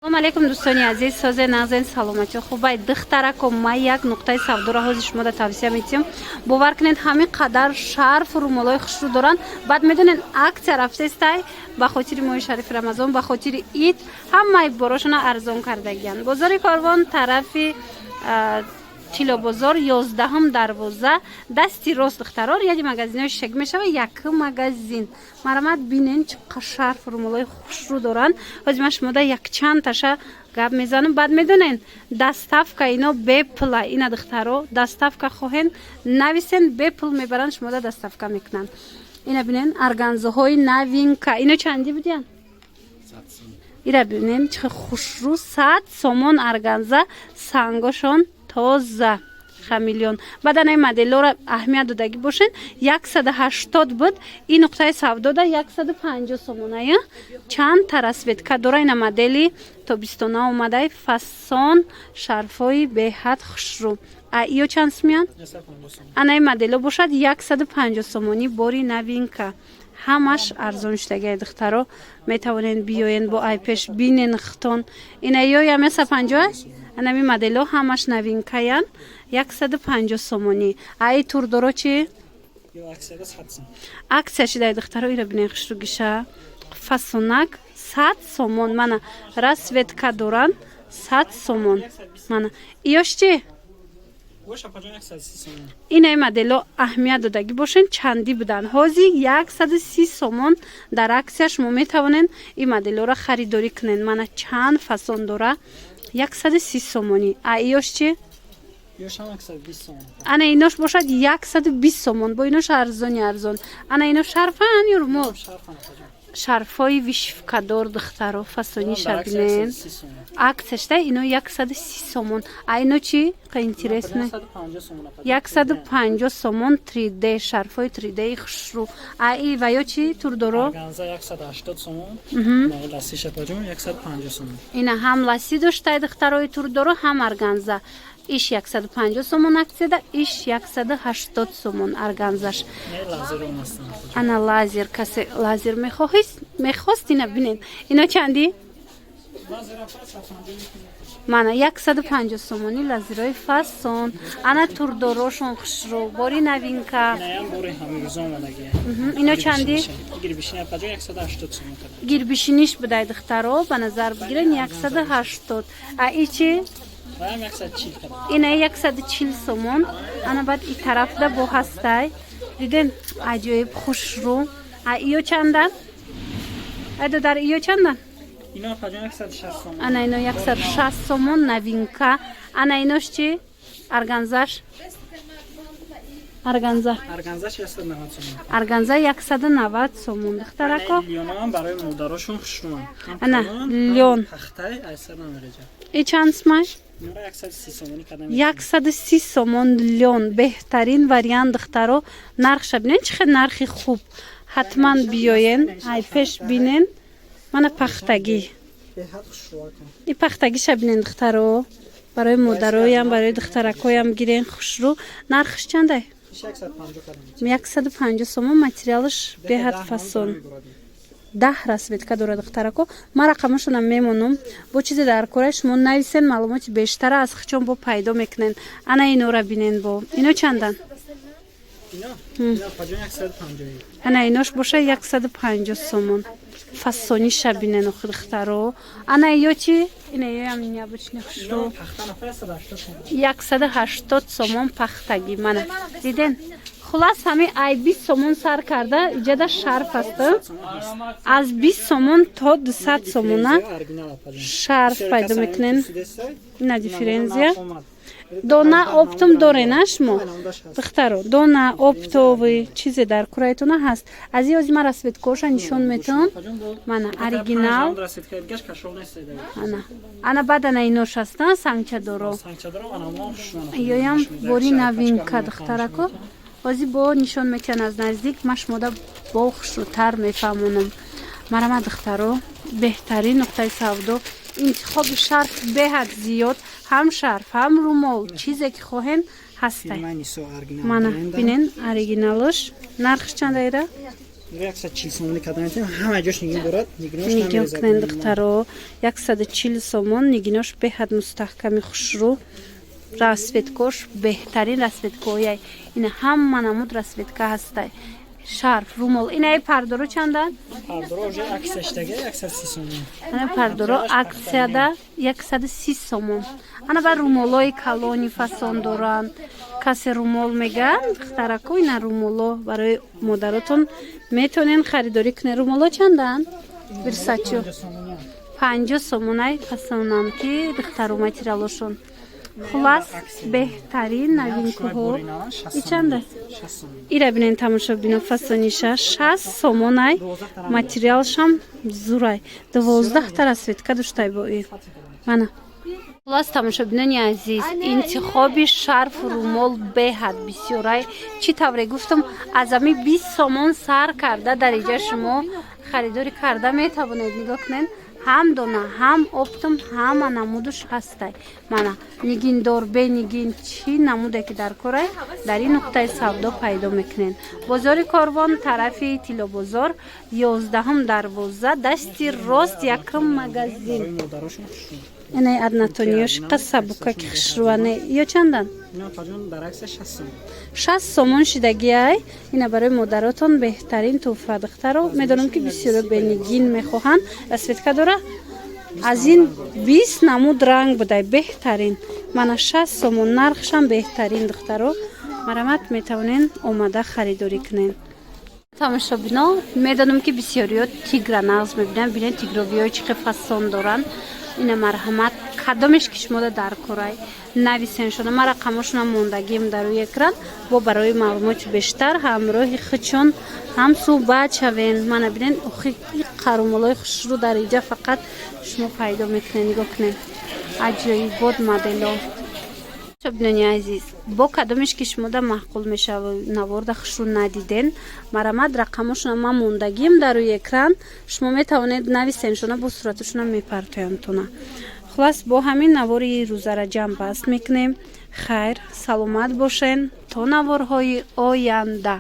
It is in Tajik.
салом алейкум дӯстони азиз, созе нағзен саломати хубай духтарако ма як нуқтаи савдоро ҳозир шумода тавсия метиҳам. бовар кунед ҳамин қадар шарфу румолои хушрӯ доранд. баъд медонед аксия рафтестай ба хотири моҳи шарифи рамазон, ба хотири ид ҳамаи борошона арзон кардагиянд. бозори Корвон тарафи Тилобозор 11 дарвоза дасти рост духтарор яди магазинои шик мешава. як магазин марамат бинен чӣ қадar шарф румолои хушрӯ доранд. ҳозир ман шумода якчанд таша гап мезанам. баъд медонен доставка ино бепла. ина духтаро доставка хоҳен нависен бепл мебаранд, шумода доставка мекунанд. ина бинен арганзаҳои новинка. ино чанди будиян? ира бинен чӣ хушрӯ 100 сомон арганза сангошон тоза хамелеон. баданай моделлора аҳамият додаги бошен. 180 буд. ин нуқтаи савдода 150 сомоная. чанд тарасветка дора. ина модели тобистона омадай фасон шарфои беҳад хушрӯ. иё чанд сумиян? анай модело бошад 150 сомони бори новинка. ҳамаш арзон шудаги духтаро метавонен биёен бо айпеш бинен хитон. ина ё 150 анами модело ҳамаш новинкаян 150 сомони. ай турдоро чи аксия шидаи духтаро. ира бинен хушрӯгиша фасонак 100 сомон. мана расветка доран 100 сомон. мана иёш чи инаи модело аҳамият додаги бошен чанди будан. ҳозир 130 сомон дар аксия шумо метавонен ин моделоро харидорӣ кунен. мана чанд фасон дора 130 сомони. иёш чи ана инош бошад 120 сомон. бо инош арзони арзон. ана ино шарфан ё румол? шарфои вишвкадор духтаро фасони шабинен аксияшда ино 130 сомон. ино чи интересно 150 сомон 3D шарфои 3D хушрӯ. и ва ё чи турдоро 180 сомон. ласи шапаҷон 150 сомон. ина ҳам ласи доштаи духтарои турдоро ҳам арганза. иш 150 сомон аксияда, иш 180 сомон арганзаш. ана лазер касе лазер мехост ина бинен. ино чанди? мана 150 сомони лазерои фасон. ана турдорошон хушрӯ бори новинка. ино чанди? гирбишиниш будай духтаро ба назар бигирен 180. и чи ина 140 сомон. ана баъд и тарафда бо ҳастай диден аҷоиб хушрӯ. иё чандан? додар иё чандан? ино 160 сомон. ана ино 160 сомон новинка. ана инош чи арганзаш? арганза 190 сомон. арганза 190 сомон духтарако. лёнам барои модарошон хушрӯ. ана лён тахтай айсар намереҷа. и чанд смаш? 130 сомон лён. беҳтарин вариант духтаро. нархша бинен чӣ хел нархи хуб. ҳатман биёен айпеш бинен. мана пахтагӣ и пахтагиша бинен духтаро. барои модароям барои духтаракоям гирен хушрӯ. нархш чандай? 150 сомон. материалш беҳад фасон. 10 расветка дора духтарако. ма рақамашонам мемонам. бо чизе дар кораи шумо нависен маълумоти бештара аз хичон бо пайдо мекунен. ана инора бинен бо. ино чандан? ана инош боша 150 сомон. фасони шабинен духтаро. ана ё чи? ина ё ам необычный хушрӯ 180 сомон пахтагӣ. мана диден хулас ҳами ай 20 сомон сар карда иҷада шарф аст. аз 20 сомон то 200 сомона шарф пайдо мекунен. ина дифференсия. дона оптом дорена шумо духтаро? дона оптовый чизе дар кураитона ҳаст. аз ин озима расветкоша нишон метавон. мана оригинал. ана баъд ана инош аста сангчадоро. ёям бори новинка духтарако. ҳозир бо нишон метиҳан аз наздик. ман шумода бо хушрӯтар мефаҳмонам. марама духтаро беҳтарин нуқтаи савдо. интихоби шарф беҳад зиёд. ҳам шарф ҳам румол чизе ки хоҳен ҳастай. мана бинен оригиналш. нархш чандаира? 140 сомони кадан метем. Ҳама ҷош нигин дорад. Нигинош нигин кунен духтаро 140 сомон нигинош беҳад мустаҳками хушрӯ расветкош беҳтарин расветкояй ина ҳама намуд расветка ҳастай шарф румол инаи пардоро чандан пардоро уже аксияштага 130 сомон ана пардоро аксияда 130 сомон ана бар румолои калони фасон доран касе румол меган духтарако ина румоло барои модаротон метонен харидорӣ кунен румоло чандан версачо 50 сомонай фасонам ки духтару материалошон хулас беҳтарин новинкаҳо ичанда ира бинен тамошобино фасониша 60 сомонай материалшам зурай 12 та расветка доштай бо ин мана хулас тамошобинони азиз интихоби шарфу румол беҳад бисёрай чӣ тавре гуфтам аз ами 20 сомон сар карда дариҷа шумо харидорӣ карда метавонед нигоҳ кунед ҳам дона ҳам оптум ҳама намудуш ҳастай мана нигиндор бенигин чӣ намуде ки дар корай дар ин нуқтаи савдо пайдо мекунен бозори корвон тарафи тиллобозор 11 дарвоза дасти рост якм магазин инаи аднатониёш қасабука ки хушруване ё чандан 60 сомон шидагиай ина барои модаротон беҳтарин туҳфа духтаро медонам ки бисёро бенигин мехоҳанд расветка дора аз ин 20 намуд ранг будай беҳтарин мана 60 сомон нархшам беҳтарин духтаро марамат метавонен омада харидорӣ кунен тамошобино медонам ки бисёриё тигра нағз мебинанд бинед тигровиҳо чӣ қи фасон доранд ина марҳамат кадомеш ки шумода дар корай нависеншона ма рақамошона мондагием дар рӯи экран бо барои маълумоти бештар ҳамроҳи хичон ҳам суҳбат шавен мана бинен охи қарумолои хушрӯ дар иҷа фақат шумо пайдо мекунед нигоҳ кунед аҷоибот модело шобинони азиз бо кадомеш ки шумода маҳқул мешава наворда хушрӯ надиден марамат рақамошона ма мондагием дар рӯи экран шумо метавонед нависеншона бо сураташона мепартоямтона хулас бо ҳамин навори рӯзара ҷамъ баст мекунем хайр саломат бошен то наворҳои оянда